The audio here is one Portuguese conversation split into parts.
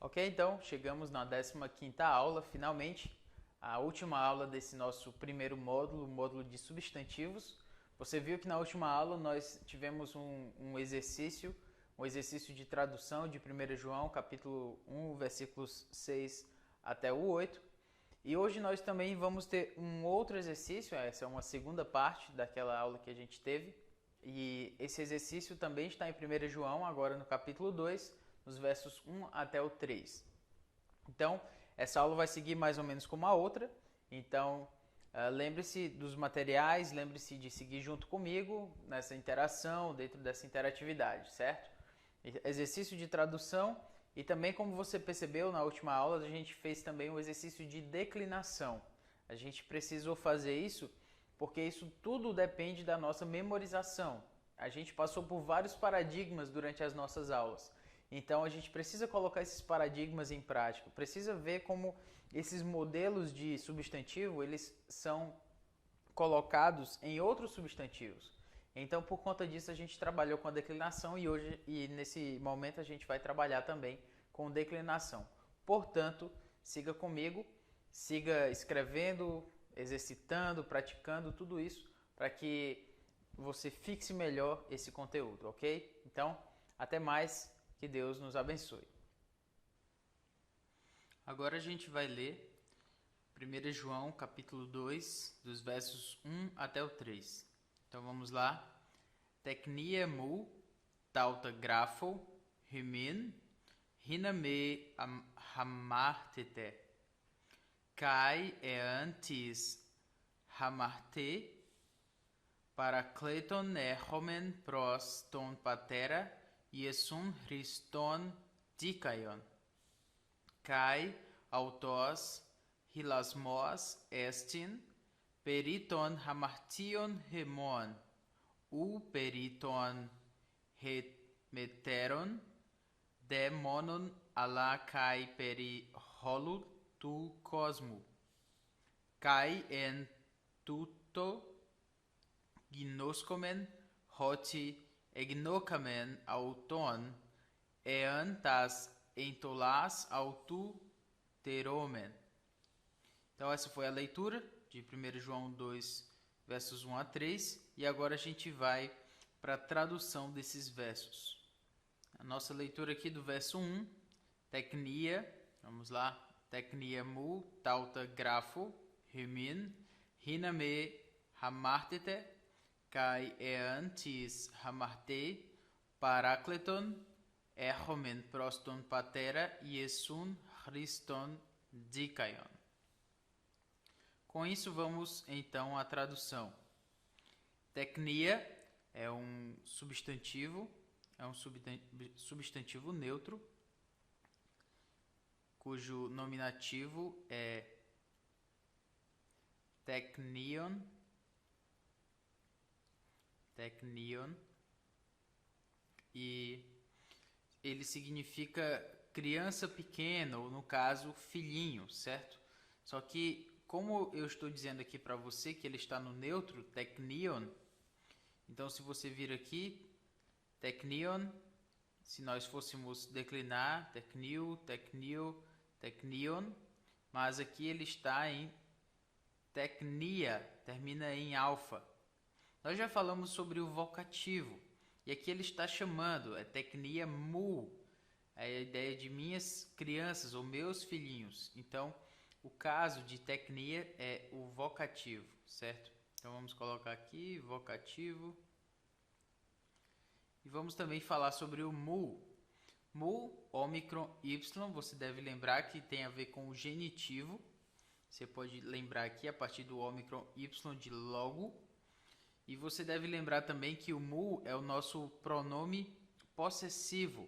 Ok, então chegamos na 15ª aula, finalmente, a última aula desse nosso primeiro módulo, o módulo de substantivos. Você viu que na última aula nós tivemos um exercício de tradução de 1 João, capítulo 1, versículos 6 até o 8. E hoje nós também vamos ter um outro exercício, essa é uma segunda parte daquela aula que a gente teve. E esse exercício também está em 1 João, agora no capítulo 2, nos versos 1 até o 3. Então, essa aula vai seguir mais ou menos como a outra. Então, lembre-se dos materiais, lembre-se de seguir junto comigo nessa interação, dentro dessa interatividade, certo? Exercício de tradução e também, como você percebeu na última aula, a gente fez também um exercício de declinação. A gente precisou fazer isso porque isso tudo depende da nossa memorização. A gente passou por vários paradigmas durante as nossas aulas. Então a gente precisa colocar esses paradigmas em prática, precisa ver como esses modelos de substantivo, eles são colocados em outros substantivos. Então, por conta disso, a gente trabalhou com a declinação e nesse momento a gente vai trabalhar também com declinação. Portanto, siga comigo, siga escrevendo, exercitando, praticando tudo isso para que você fixe melhor esse conteúdo, ok? Então, até mais, que Deus nos abençoe. Agora a gente vai ler 1 João capítulo 2, dos versos 1 até o 3. Então vamos lá. Teknia mu tauta grafo himin hiname hamartete kai antes hamarte parakleton homen pros ton patera iesun Christon dikaion kai autos hilasmos estin periton hamartion hemon u periton hemeteron demonon ala kai peri holu tu cosmo kai en tuto gnoscomen hoti egnocamen auton ean tas entolas autu teromen. Então essa foi a leitura de 1 João 2, versos 1 a 3, e agora a gente vai para a tradução desses versos. A nossa leitura aqui do verso 1, teknia, vamos lá, teknia mu tauta grafo himin hiname hamartete kai eantis hamarte parakleton echomen proston patera iesun Christon dikaion. Com isso, vamos então à tradução. Teknia é um substantivo neutro, cujo nominativo é teknion, e ele significa criança pequena, ou no caso, filhinho, certo? Só que, como eu estou dizendo aqui para você que ele está no neutro, teknion, então se você vir aqui, teknion, se nós fôssemos declinar, teknio, teknion, mas aqui ele está em teknia, termina em alfa. Nós já falamos sobre o vocativo, e aqui ele está chamando, é teknia mu, é a ideia de minhas crianças ou meus filhinhos. Então, o caso de teknia é o vocativo, certo? Então vamos colocar aqui, vocativo. E vamos também falar sobre o mu. Mu, ômicron, y, você deve lembrar que tem a ver com o genitivo. Você pode lembrar aqui a partir do ômicron y de logo. E você deve lembrar também que o mu é o nosso pronome possessivo.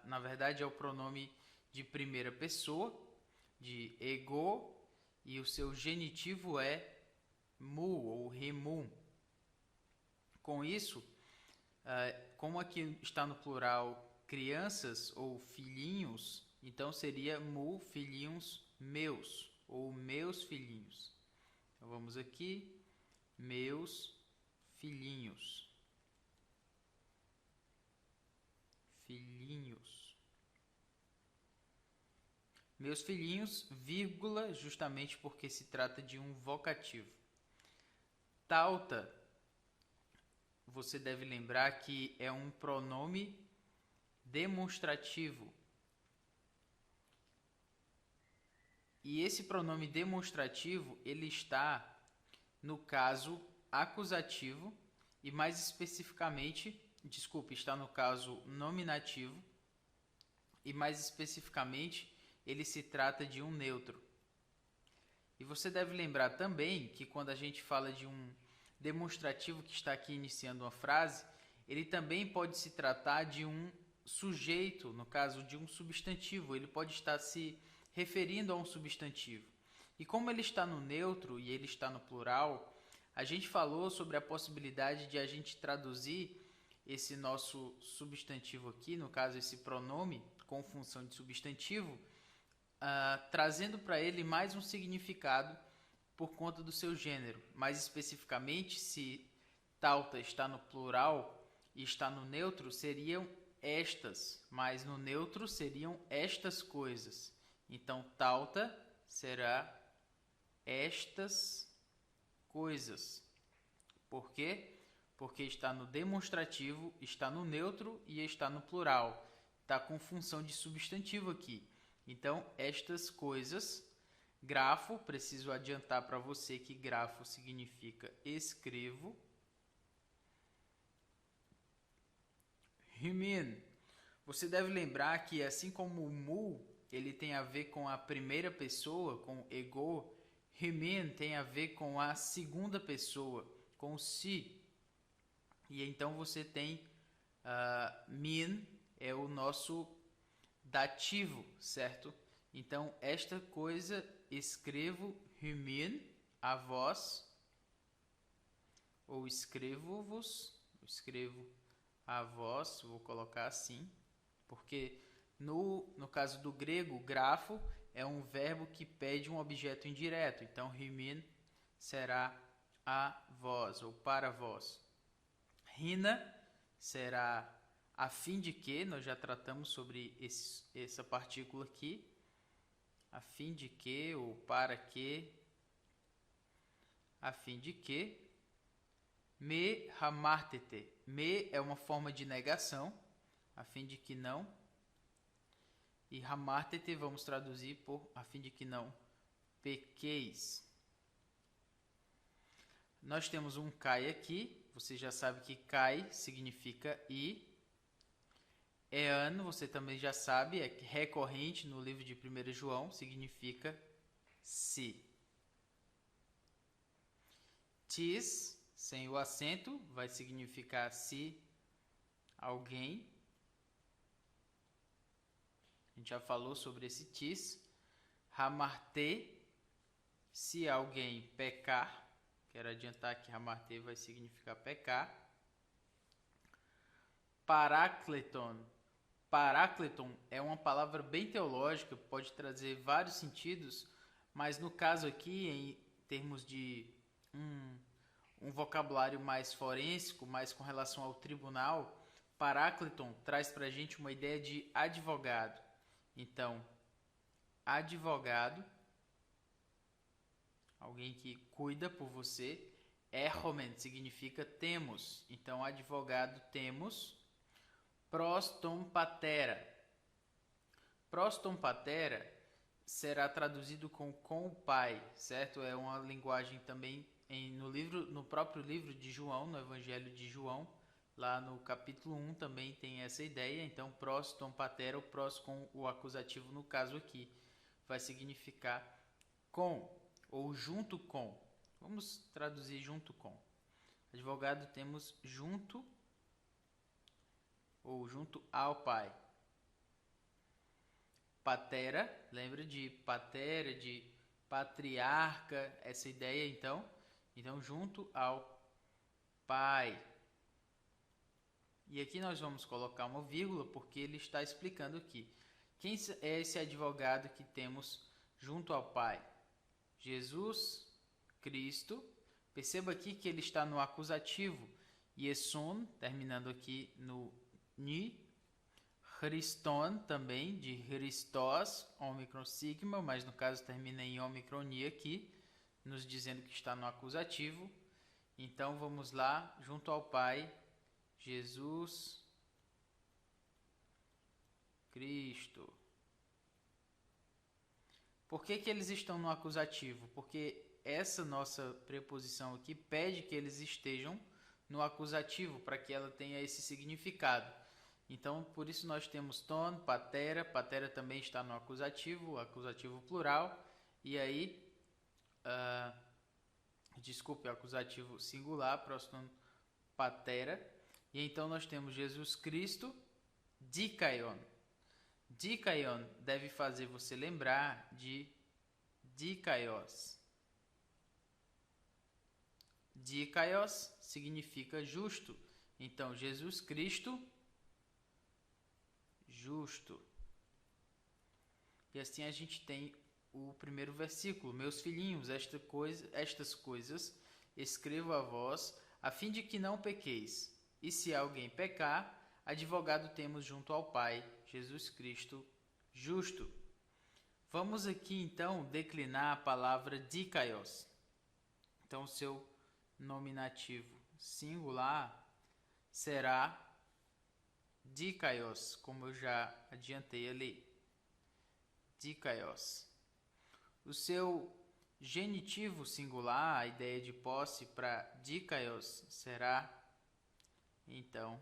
Na verdade é o pronome de primeira pessoa, de ego, e o seu genitivo é mu ou remum. Com isso, como aqui está no plural crianças ou filhinhos, então seria mu filhinhos meus ou meus filhinhos. Então vamos aqui, meus filhinhos. Meus filhinhos, vírgula, justamente porque se trata de um vocativo. Tauta, você deve lembrar que é um pronome demonstrativo. E esse pronome demonstrativo, ele está no caso acusativo e mais especificamente, está no caso nominativo e mais especificamente ele se trata de um neutro. E você deve lembrar também que quando a gente fala de um demonstrativo que está aqui iniciando uma frase, ele também pode se tratar de um sujeito, no caso de um substantivo, ele pode estar se referindo a um substantivo. E como ele está no neutro e ele está no plural, a gente falou sobre a possibilidade de a gente traduzir esse nosso substantivo aqui, no caso esse pronome com função de substantivo, trazendo para ele mais um significado por conta do seu gênero. Mais especificamente, se tauta está no plural e está no neutro, seriam estas, mas no neutro seriam estas coisas. Então, tauta será estas coisas. Por quê? Porque está no demonstrativo, está no neutro e está no plural. Está com função de substantivo aqui. Então, estas coisas. Grafo, preciso adiantar para você que grafo significa escrevo. Rimin. Você deve lembrar que assim como o mu, ele tem a ver com a primeira pessoa, com ego, rimin tem a ver com a segunda pessoa, com o si. E então você tem min é o nosso dativo, certo? Então, esta coisa, escrevo rimin a vós, ou escrevo-vos, escrevo a vós, vou colocar assim, porque no caso do grego, grafo é um verbo que pede um objeto indireto, então rimin será a vós, ou para vós. Rina será a fim de que, nós já tratamos sobre essa partícula aqui, a fim de que, ou para que, a fim de que. Me hamartete. Me é uma forma de negação, a fim de que não. E hamartete vamos traduzir por a fim de que não pequeis. Nós temos um kai aqui, você já sabe que kai significa e. Ean, você também já sabe, é recorrente no livro de 1 João, significa se. Tis, sem o acento, vai significar se alguém. A gente já falou sobre esse tis. Hamarte, se alguém pecar. Quero adiantar que hamarte vai significar pecar. Parácleton. Parácleton é uma palavra bem teológica, pode trazer vários sentidos, mas no caso aqui, em termos de um vocabulário mais forénsico, mais com relação ao tribunal, Parácleton traz para a gente uma ideia de advogado. Então, advogado, alguém que cuida por você. Erromen significa temos. Então, advogado temos. Proston patera. Proston patera será traduzido com o pai, certo? É uma linguagem também no próprio livro de João, no Evangelho de João, lá no capítulo 1 também tem essa ideia. Então, proston patera, o pros com o acusativo no caso aqui, vai significar com ou junto com. Vamos traduzir junto com. Advogado temos junto ou junto ao pai. Patera, lembra de patera, de patriarca, essa ideia então? Então, junto ao pai. E aqui nós vamos colocar uma vírgula, porque ele está explicando aqui. Quem é esse advogado que temos junto ao pai? Jesus Cristo. Perceba aqui que ele está no acusativo. Yesun, terminando aqui no ni. Christon também, de Christos, ômicron sigma, mas no caso termina em omicronia aqui, nos dizendo que está no acusativo. Então vamos lá, junto ao Pai, Jesus Cristo. Por que eles estão no acusativo? Porque essa nossa preposição aqui pede que eles estejam no acusativo, para que ela tenha esse significado. Então, por isso nós temos ton, patera. Patera também está no acusativo plural. E aí, o acusativo singular, próximo patera. E então nós temos Jesus Cristo, dikaion. Dikaion deve fazer você lembrar de dikaios. Dikaios significa justo. Então, Jesus Cristo, justo. E assim a gente tem o primeiro versículo. Meus filhinhos, estas coisas escrevo a vós, a fim de que não pequeis. E se alguém pecar, advogado temos junto ao Pai, Jesus Cristo, justo. Vamos aqui então declinar a palavra dikaios. Então o seu nominativo singular será dikaios, como eu já adiantei ali. Dikaios. O seu genitivo singular, a ideia de posse para dikaios, será então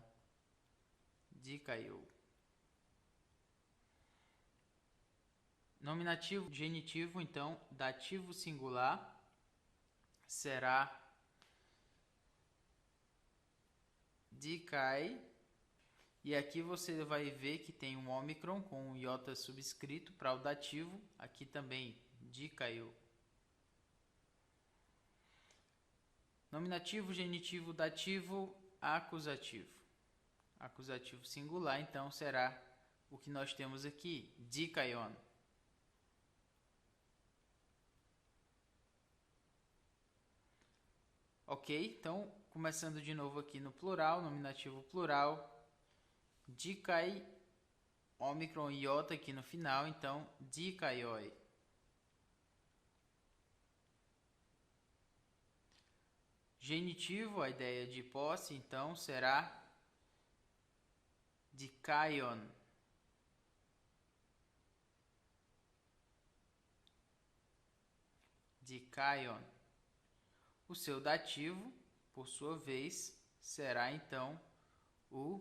dikaiou. Nominativo, genitivo, então, dativo singular será dikai. E aqui você vai ver que tem um ômicron com um iota subscrito para o dativo. Aqui também, dikaiou. Nominativo, genitivo, dativo, acusativo. Acusativo singular, então, será o que nós temos aqui, dikaion. Ok? Então, começando de novo aqui no plural, nominativo plural, dikai, ômicron e iota aqui no final, então, dikaioi. Genitivo, a ideia de posse, então, será dikaion. Dikaion. O seu dativo, por sua vez, será então o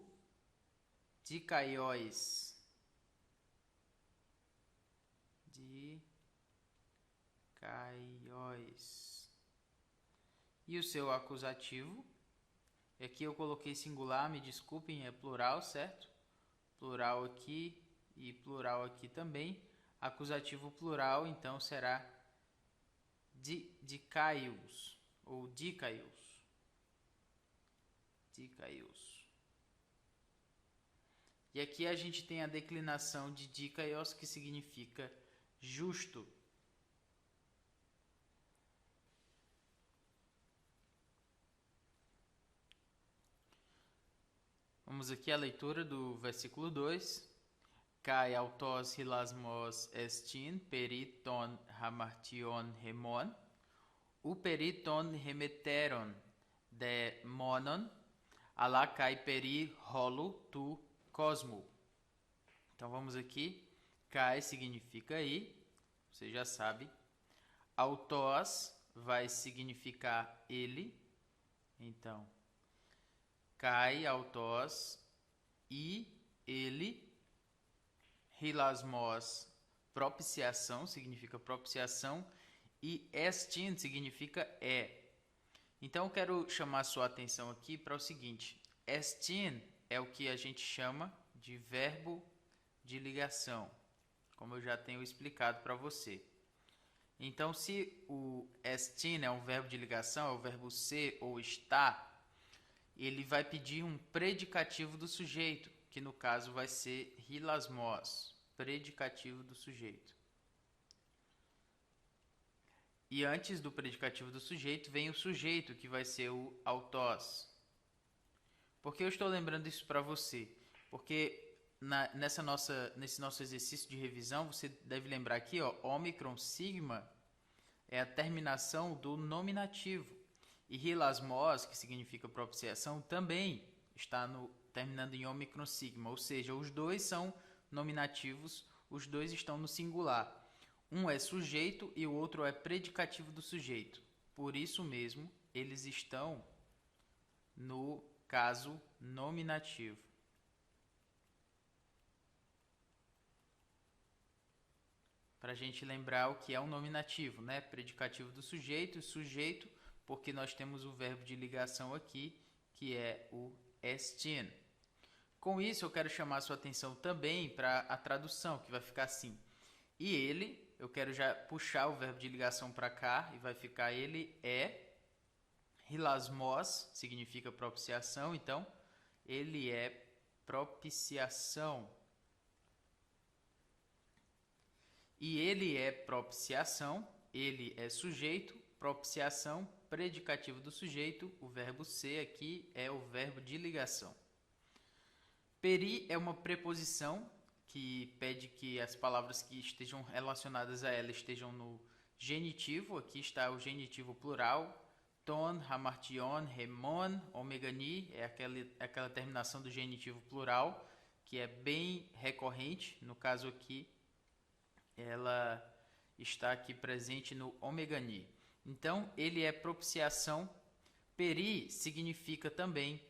dikaios. Dikaios. E o seu acusativo, aqui eu coloquei singular, me desculpem, é plural, certo? Plural aqui e plural aqui também. Acusativo plural, então, será dikaios. Ou dikaios. Dikaios. E aqui a gente tem a declinação de dikaios, que significa justo. Vamos aqui à leitura do versículo 2. Kai autos hilasmos estin periton hamartion hemon. Uperiton remeteron de monon, ala kai peri rolo tu cosmo. Então vamos aqui. Kai significa aí, você já sabe. Autos vai significar ele. Então, kai autos e ele. Hilasmos, propiciação, significa propiciação. E estin significa é. Então eu quero chamar a sua atenção aqui para o seguinte. Estin é o que a gente chama de verbo de ligação, como eu já tenho explicado para você. Então, se o estin é um verbo de ligação, é o verbo ser ou estar, ele vai pedir um predicativo do sujeito, que no caso vai ser hilasmos, predicativo do sujeito. E antes do predicativo do sujeito vem o sujeito, que vai ser o autos. Por que eu estou lembrando isso para você? Porque nesse nosso exercício de revisão, você deve lembrar aqui, ó, ômicron sigma é a terminação do nominativo. E hilasmos, que significa propiciação, também está terminando em ômicron sigma, ou seja, os dois são nominativos, os dois estão no singular. Um é sujeito e o outro é predicativo do sujeito. Por isso mesmo, eles estão no caso nominativo. Para a gente lembrar o que é um nominativo, né? Predicativo do sujeito e sujeito, porque nós temos o verbo de ligação aqui, que é o estén. Com isso, eu quero chamar a sua atenção também para a tradução, que vai ficar assim. E ele, eu quero já puxar o verbo de ligação para cá, e vai ficar ele é. Hilasmos significa propiciação, então ele é propiciação. E ele é propiciação, ele é sujeito, propiciação, predicativo do sujeito, o verbo ser aqui é o verbo de ligação. Peri é uma preposição que pede que as palavras que estejam relacionadas a ela estejam no genitivo, aqui está o genitivo plural, ton, hamartion, hemon, omegani, é aquela terminação do genitivo plural, que é bem recorrente, no caso aqui, ela está aqui presente no omegani. Então, ele é propiciação. Peri significa também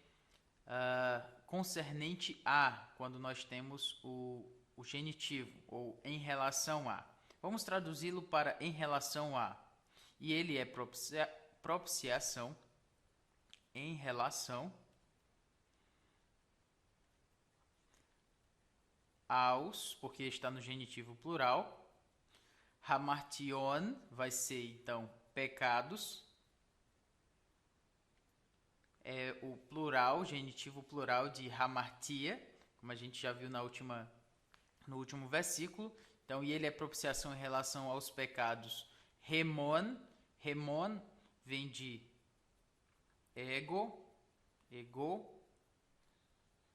concernente a, quando nós temos o genitivo, ou em relação a. Vamos traduzi-lo para em relação a. E ele é propiciação em relação aos, porque está no genitivo plural. Hamartion vai ser, então, pecados. É o plural, genitivo plural de hamartia, como a gente já viu no último versículo. Então, e ele é propiciação em relação aos pecados. Hemon, hemon vem de ego,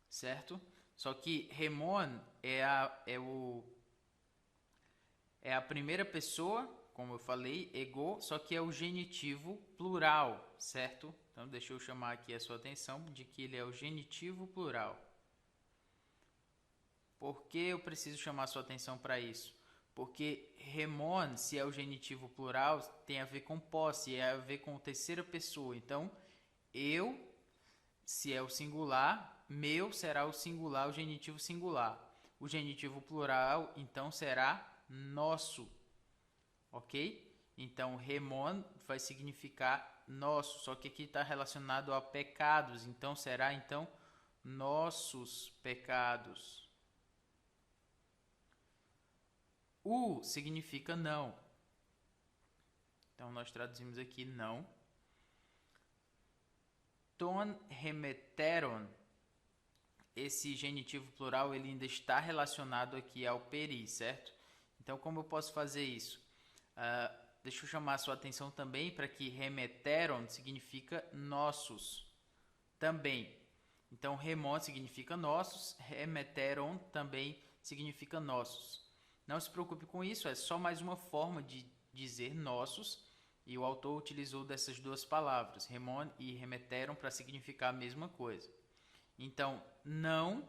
certo? Só que hemon é a primeira pessoa, como eu falei, ego, só que é o genitivo plural, certo? Então, deixa eu chamar aqui a sua atenção de que ele é o genitivo plural. Por que eu preciso chamar a sua atenção para isso? Porque hemon, se é o genitivo plural, tem a ver com posse, é a ver com terceira pessoa. Então, eu, se é o singular, meu será o singular, o genitivo singular. O genitivo plural, então, será nosso, ok? Então, hemon vai significar nosso, só que aqui está relacionado a pecados, então será, então, nossos pecados. O significa não. Então, nós traduzimos aqui não. Ton remeteron, esse genitivo plural, ele ainda está relacionado aqui ao peri, certo? Então, como eu posso fazer isso? Deixa eu chamar a sua atenção também para que remeteron significa nossos também. Então, remon significa nossos, remeteron também significa nossos. Não se preocupe com isso, é só mais uma forma de dizer nossos, e o autor utilizou dessas duas palavras, remon e remeteron, para significar a mesma coisa. Então, não,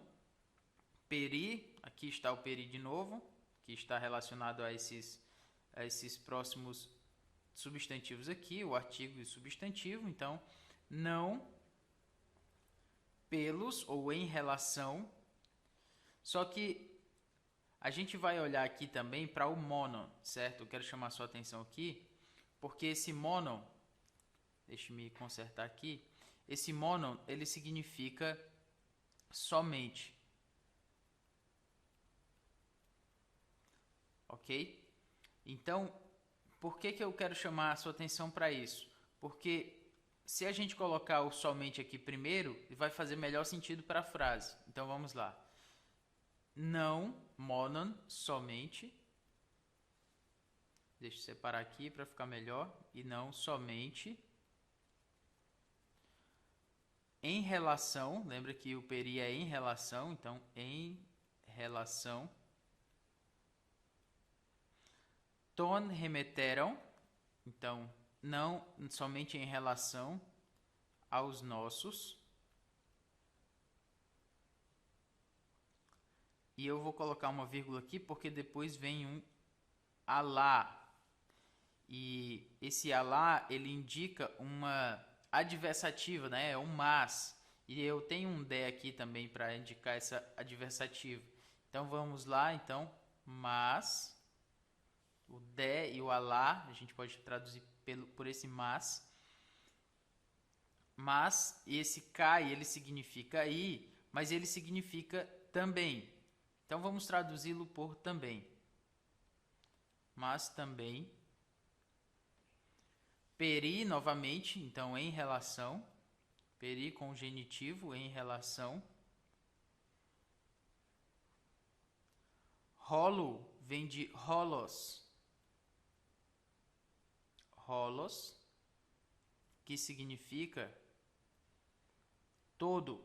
peri, aqui está o peri de novo, que está relacionado a esses próximos substantivos aqui, o artigo e o substantivo. Então, não, pelos ou em relação. Só que a gente vai olhar aqui também para o monon, certo? Eu quero chamar a sua atenção aqui, porque esse monon, deixe-me consertar aqui, esse monon, ele significa somente. Ok? Então, por que eu quero chamar a sua atenção para isso? Porque se a gente colocar o somente aqui primeiro, vai fazer melhor sentido para a frase. Então, vamos lá. Não, monon, somente. Deixa eu separar aqui para ficar melhor. E não, somente. Em relação, lembra que o peri é em relação, então, em relação. Ton remeteram, então não somente em relação aos nossos. E eu vou colocar uma vírgula aqui porque depois vem um alá. E esse alá, ele indica uma adversativa, né? É um mas. E eu tenho um de aqui também para indicar essa adversativa. Então vamos lá, então, mas, o de e o alá, a gente pode traduzir por esse mas. Mas esse cai, ele significa aí, mas ele significa também. Então vamos traduzi-lo por também. Mas também. Peri, novamente, então em relação. Peri com o genitivo, em relação. Rolo vem de rolos. Rolos, que significa todo.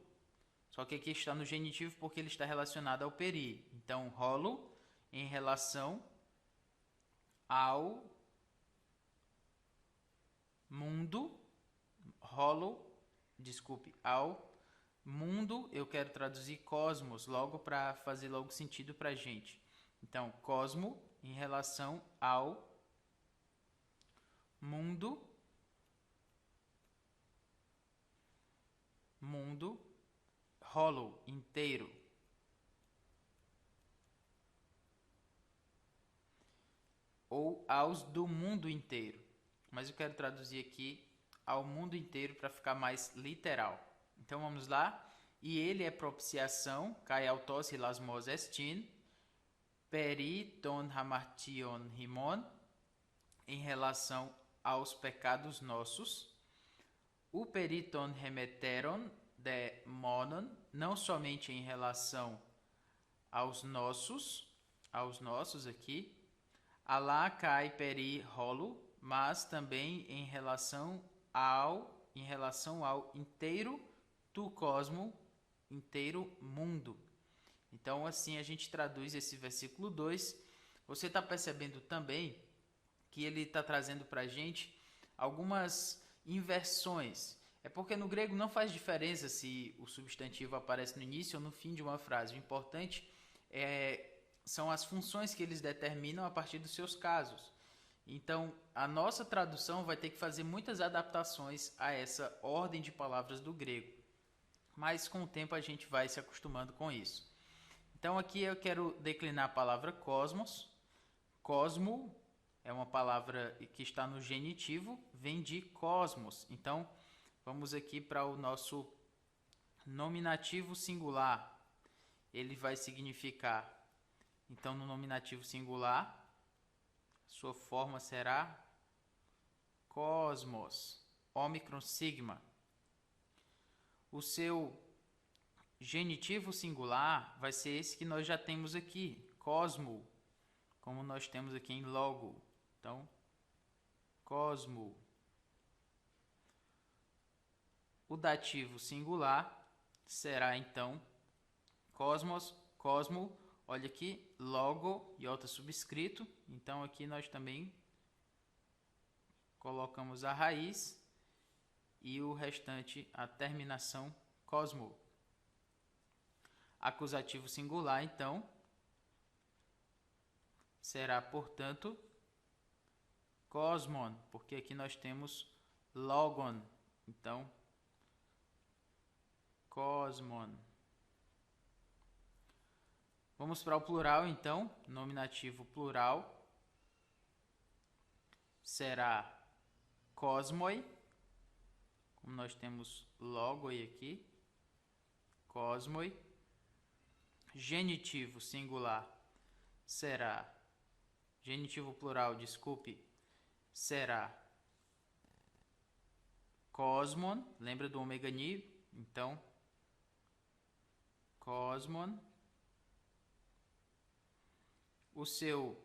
Só que aqui está no genitivo porque ele está relacionado ao peri. Então, rolo em relação ao mundo. Ao mundo, eu quero traduzir cosmos, logo para fazer logo sentido para a gente. Então, cosmo em relação ao mundo. Mundo, rolo, inteiro. Ou aos do mundo inteiro. Mas eu quero traduzir aqui ao mundo inteiro para ficar mais literal. Então vamos lá. E ele é propiciação, kai autos hilasmos estin, peri ton hamartion himon, em relação aos pecados nossos. O periton remeteron de monon, não somente em relação aos nossos aqui, alá kai peri rolo, mas também em relação ao inteiro do cosmo, inteiro mundo. Então assim a gente traduz esse versículo 2. Você está percebendo também que ele está trazendo para a gente algumas inversões. É porque no grego não faz diferença se o substantivo aparece no início ou no fim de uma frase. O importante são as funções que eles determinam a partir dos seus casos. Então, a nossa tradução vai ter que fazer muitas adaptações a essa ordem de palavras do grego. Mas com o tempo a gente vai se acostumando com isso. Então, aqui eu quero declinar a palavra cosmos. Cosmo é uma palavra que está no genitivo, vem de cosmos. Então, vamos aqui para o nosso nominativo singular. Ele vai significar, então, no nominativo singular, sua forma será cosmos, ômicron sigma. O seu genitivo singular vai ser esse que nós já temos aqui, cosmo, como nós temos aqui em logo. Então, cosmo. O dativo singular será, então, cosmos, cosmo. Olha aqui, logo, iota subscrito. Então, aqui nós também colocamos a raiz e o restante, a terminação, cosmo. Acusativo singular, então, será, portanto, cosmon, porque aqui nós temos logon. Então, cosmon. Vamos para o plural, então. Nominativo plural será cosmoi, como nós temos logoi aqui, cosmoi. Genitivo singular será, genitivo plural, desculpe, será cosmon, lembra do ômega ni? Então, cosmon. O seu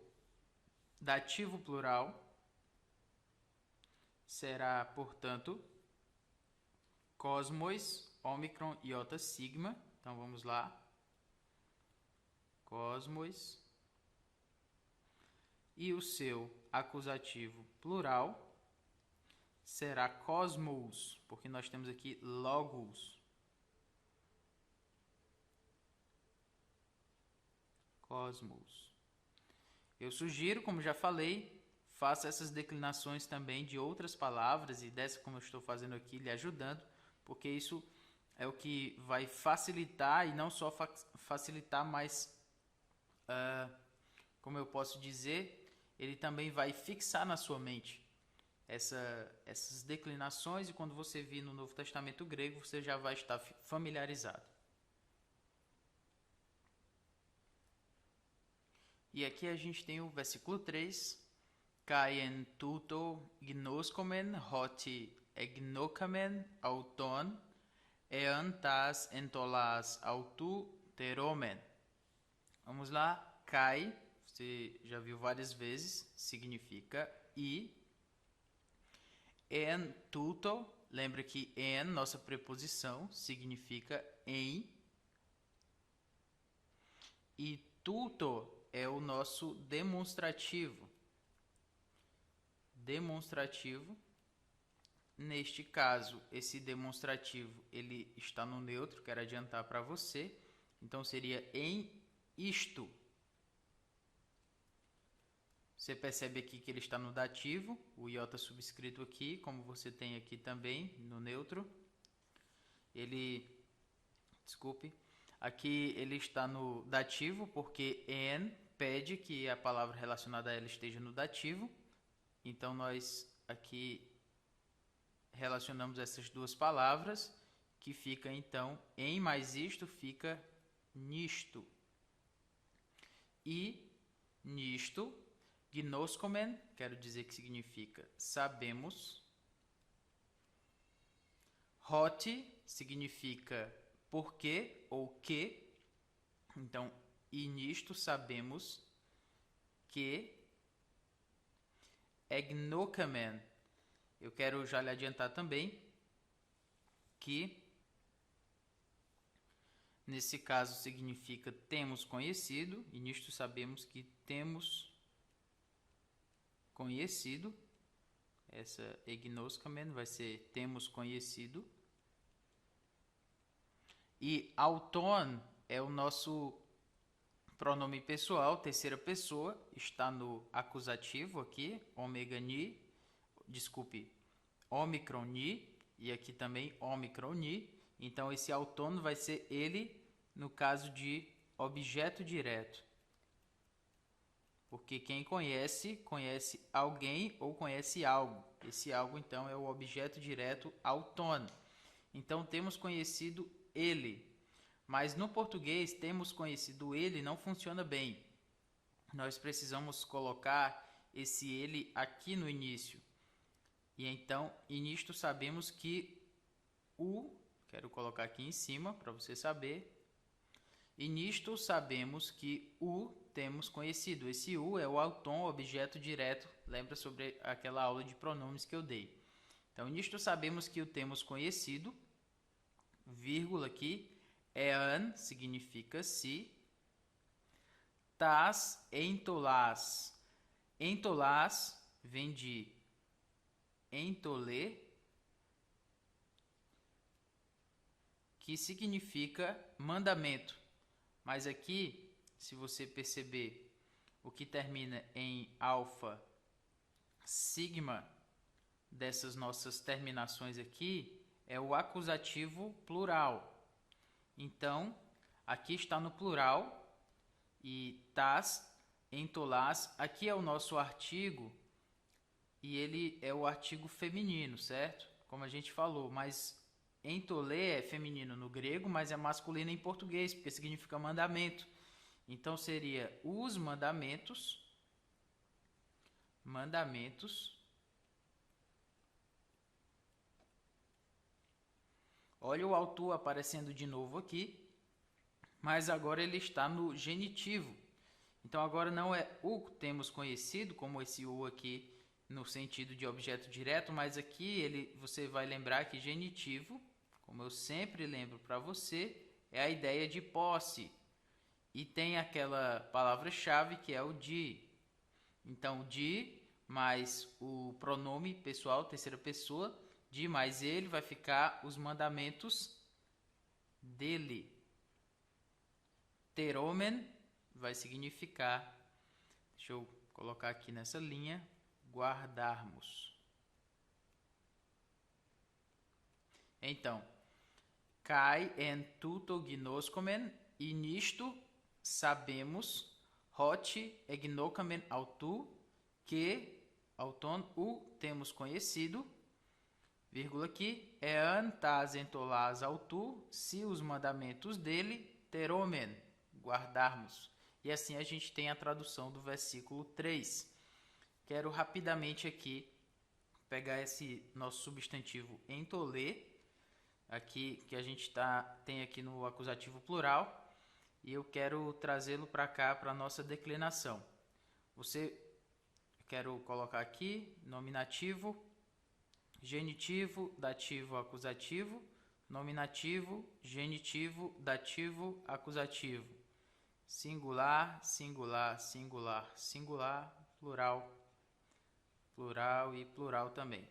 dativo plural será, portanto, cosmos, ômicron, iota, sigma. Então, vamos lá. cosmos. E o seu acusativo plural será cosmos, porque nós temos aqui logos. Cosmos. Eu sugiro, como já falei, faça essas declinações também de outras palavras e dessa como eu estou fazendo aqui, lhe ajudando, porque isso é o que vai facilitar e não só facilitar, mas, como eu posso dizer, ele também vai fixar na sua mente essas declinações e quando você vir no Novo Testamento grego, você já vai estar familiarizado. E aqui a gente tem o versículo 3. Kai en tuto gnoskomen hoti egnokamen auton ean tas entolas autu teromen. Vamos lá. Kai, você já viu várias vezes, significa e. En tuto, lembra que en, nossa preposição, significa em. E tuto é o nosso demonstrativo. Demonstrativo. Neste caso, esse demonstrativo ele está no neutro, quero adiantar para você. Então seria em isto. Você percebe aqui que ele está no dativo, o iota subscrito aqui, como você tem aqui também no neutro. Aqui ele está no dativo porque en pede que a palavra relacionada a ela esteja no dativo. Então nós aqui relacionamos essas duas palavras, que fica então em mais isto fica nisto. E nisto, gnoskomen, quero dizer que significa sabemos. Hoti significa porque ou que. Então, e nisto sabemos que. Egnokamen, eu quero já lhe adiantar também que nesse caso significa temos conhecido, e nisto sabemos que temos conhecido. Essa egnoskamen vai ser temos conhecido. E auton é o nosso pronome pessoal, terceira pessoa, está no acusativo aqui, omicron ni, e aqui também omicron ni. Então esse auton vai ser ele no caso de objeto direto. Porque quem conhece, conhece alguém ou conhece algo. Esse algo então é o objeto direto auton. Então temos conhecido ele. Mas no português, temos conhecido ele não funciona bem. Nós precisamos colocar esse ele aqui no início. E então, e nisto sabemos que o, quero colocar aqui em cima para você saber. E nisto sabemos que o temos conhecido. Esse o é o auton, objeto direto. Lembra sobre aquela aula de pronomes que eu dei. Então, nisto sabemos que o temos conhecido, vírgula aqui. Ean significa se. Tas entolás. Entolás vem de entolê, que significa mandamento. Mas aqui, se você perceber, o que termina em alfa, sigma, dessas nossas terminações aqui, é o acusativo plural. Então, aqui está no plural e tas, entolás, aqui é o nosso artigo e ele é o artigo feminino, certo? Como a gente falou, mas entolê é feminino no grego, mas é masculino em português, porque significa mandamento. Então, seria os mandamentos, Olha o autor aparecendo de novo aqui, mas agora ele está no genitivo. Então agora não é o temos conhecido, como esse o aqui no sentido de objeto direto, mas aqui você vai lembrar que genitivo, como eu sempre lembro para você, é a ideia de posse. e tem aquela palavra-chave que é o de. Então, de mais o pronome pessoal, terceira pessoa, de mais ele vai ficar os mandamentos dele. Teromen vai significar, deixa eu colocar aqui nessa linha, guardarmos. Então, kai en tuto gnoscomen, e nisto sabemos, hot egnocamen autu, que auton o temos conhecido, vírgula aqui, tas entolas autu, se os mandamentos dele, teromen, guardarmos. E assim a gente tem a tradução do versículo 3. Quero rapidamente aqui pegar esse nosso substantivo entolê, aqui que a gente tem aqui no acusativo plural, e eu quero trazê-lo para cá para a nossa declinação. Quero colocar aqui nominativo, genitivo, dativo, acusativo, nominativo, genitivo, dativo, acusativo, singular, singular, singular, singular, plural, plural e plural também.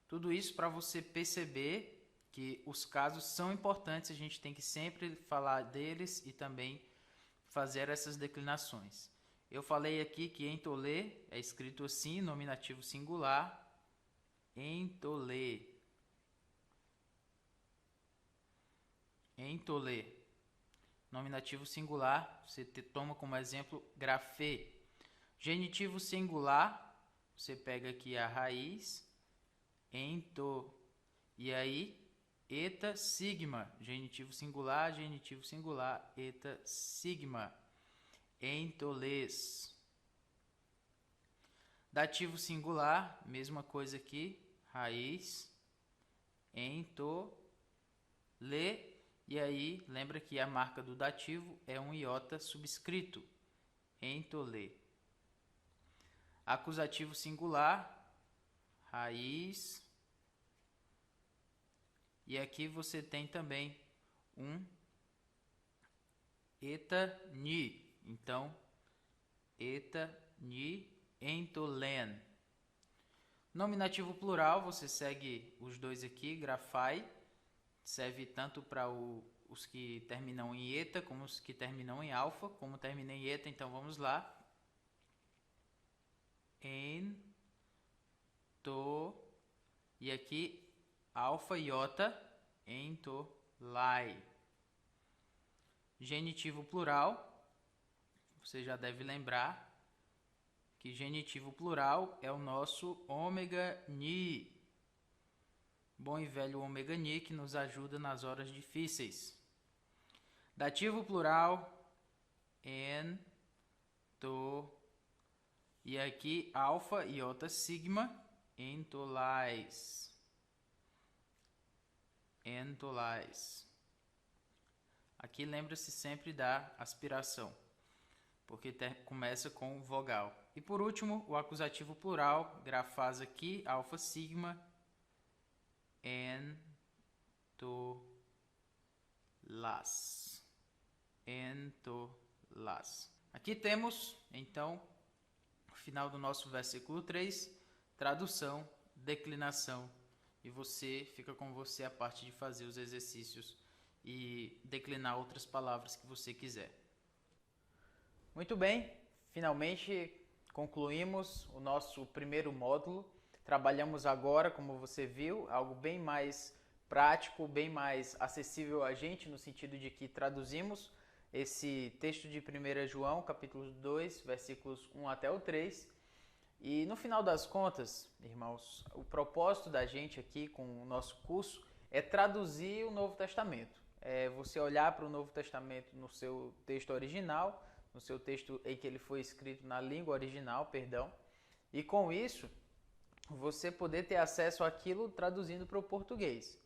Tudo isso para você perceber que os casos são importantes, a gente tem que sempre falar deles e também fazer essas declinações. Eu falei aqui que entolê é escrito assim, nominativo singular, entolê. Entolê. Nominativo singular, você toma como exemplo grafê. Genitivo singular, você pega aqui a raiz, ento, e aí eta sigma, genitivo singular, eta sigma, entolês. Dativo singular, mesma coisa aqui, raiz, entolê, e aí lembra que a marca do dativo é um iota subscrito, entolê. Acusativo singular, raiz, e aqui você tem também um eta ni. Então, eta ni entolen. Nominativo plural, você segue os dois aqui, grafai, serve tanto para os que terminam em eta como os que terminam em alfa. Como termina em eta, então vamos lá. En, to, e aqui alfa e iota, entolai. Genitivo plural, você já deve lembrar que genitivo plural é o nosso ômega ni. Bom e velho ômega ni que nos ajuda nas horas difíceis. Dativo plural, en, to, e aqui alfa e iota sigma, entolais. Entolais. Aqui lembra-se sempre da aspiração, porque começa com vogal. E por último, o acusativo plural, grafaz aqui, alfa sigma, entolas. Entolas. Aqui temos, então, o final do nosso versículo 3, tradução, declinação, e fica com você a parte de fazer os exercícios e declinar outras palavras que você quiser. Muito bem, finalmente concluímos o nosso primeiro módulo. Trabalhamos agora, como você viu, algo bem mais prático, bem mais acessível a gente, no sentido de que traduzimos esse texto de 1 João, capítulo 2, versículos 1 até o 3. E no final das contas, irmãos, o propósito da gente aqui com o nosso curso é traduzir o Novo Testamento. É você olhar para o Novo Testamento no seu texto original, no seu texto em que ele foi escrito na língua original, e com isso você poder ter acesso àquilo traduzindo para o português.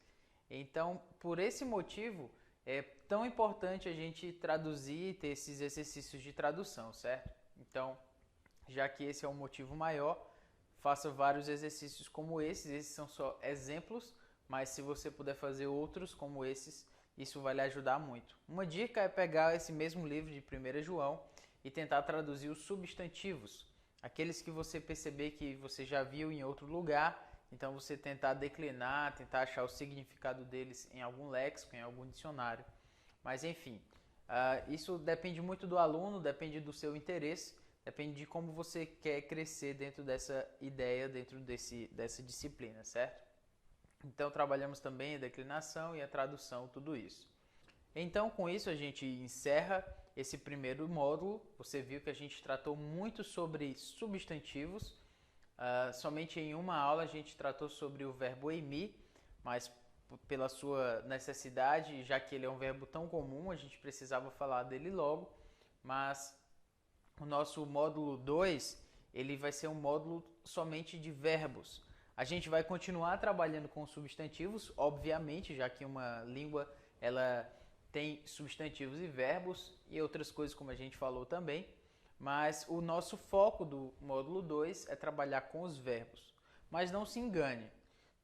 Então, por esse motivo, é tão importante a gente traduzir e ter esses exercícios de tradução, certo? Então, já que esse é o motivo maior, faça vários exercícios como esses. Esses são só exemplos, mas se você puder fazer outros como esses, isso vai lhe ajudar muito. Uma dica é pegar esse mesmo livro de 1 João e tentar traduzir os substantivos, aqueles que você perceber que você já viu em outro lugar, então você tentar declinar, tentar achar o significado deles em algum léxico, em algum dicionário. Mas enfim, isso depende muito do aluno, depende do seu interesse, depende de como você quer crescer dentro dessa ideia, dentro dessa disciplina, certo? Então trabalhamos também a declinação e a tradução, tudo isso. Então com isso a gente encerra esse primeiro módulo. Você viu que a gente tratou muito sobre substantivos. Somente em uma aula a gente tratou sobre o verbo eimi, mas pela sua necessidade, já que ele é um verbo tão comum, a gente precisava falar dele logo. Mas o nosso módulo 2, ele vai ser um módulo somente de verbos. A gente vai continuar trabalhando com substantivos, obviamente, já que uma língua ela tem substantivos e verbos e outras coisas como a gente falou também, mas o nosso foco do módulo 2 é trabalhar com os verbos. Mas não se engane,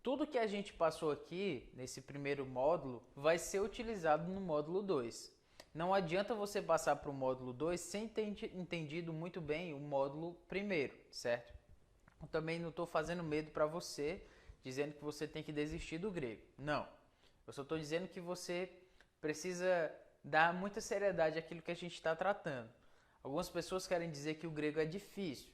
tudo que a gente passou aqui nesse primeiro módulo vai ser utilizado no módulo 2. Não adianta você passar para o módulo 2 sem ter entendido muito bem o módulo primeiro, certo? Eu também não estou fazendo medo para você, dizendo que você tem que desistir do grego. Não. Eu só estou dizendo que você precisa dar muita seriedade àquilo que a gente está tratando. Algumas pessoas querem dizer que o grego é difícil.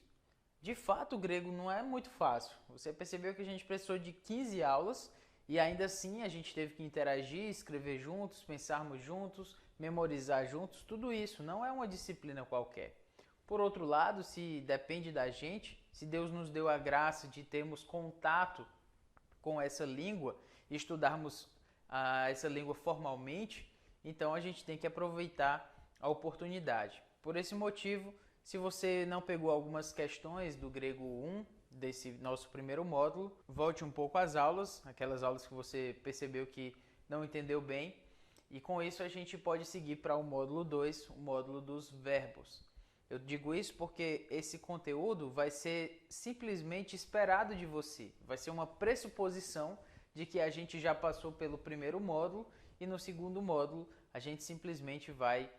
De fato, o grego não é muito fácil. Você percebeu que a gente precisou de 15 aulas e ainda assim a gente teve que interagir, escrever juntos, pensarmos juntos, memorizar juntos. Tudo isso não é uma disciplina qualquer. Por outro lado, se depende da gente, se Deus nos deu a graça de termos contato com essa língua e estudarmos essa língua formalmente, então a gente tem que aproveitar a oportunidade. Por esse motivo, se você não pegou algumas questões do grego 1, desse nosso primeiro módulo, volte um pouco às aulas, aquelas aulas que você percebeu que não entendeu bem, e com isso a gente pode seguir para o módulo 2, o módulo dos verbos. Eu digo isso porque esse conteúdo vai ser simplesmente esperado de você. Vai ser uma pressuposição de que a gente já passou pelo primeiro módulo e no segundo módulo a gente simplesmente vai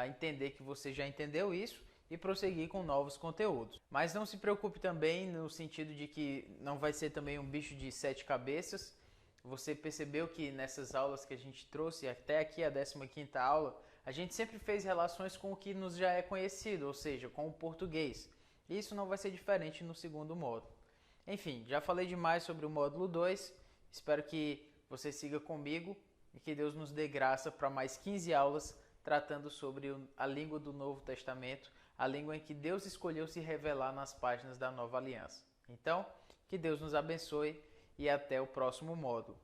entender que você já entendeu isso e prosseguir com novos conteúdos. Mas não se preocupe também no sentido de que não vai ser também um bicho de 7 cabeças. Você percebeu que nessas aulas que a gente trouxe, até aqui a 15ª aula, a gente sempre fez relações com o que nos já é conhecido, ou seja, com o português. Isso não vai ser diferente no segundo módulo. Enfim, já falei demais sobre o módulo 2. Espero que você siga comigo e que Deus nos dê graça para mais 15 aulas tratando sobre a língua do Novo Testamento, a língua em que Deus escolheu se revelar nas páginas da Nova Aliança. Então, que Deus nos abençoe e até o próximo módulo.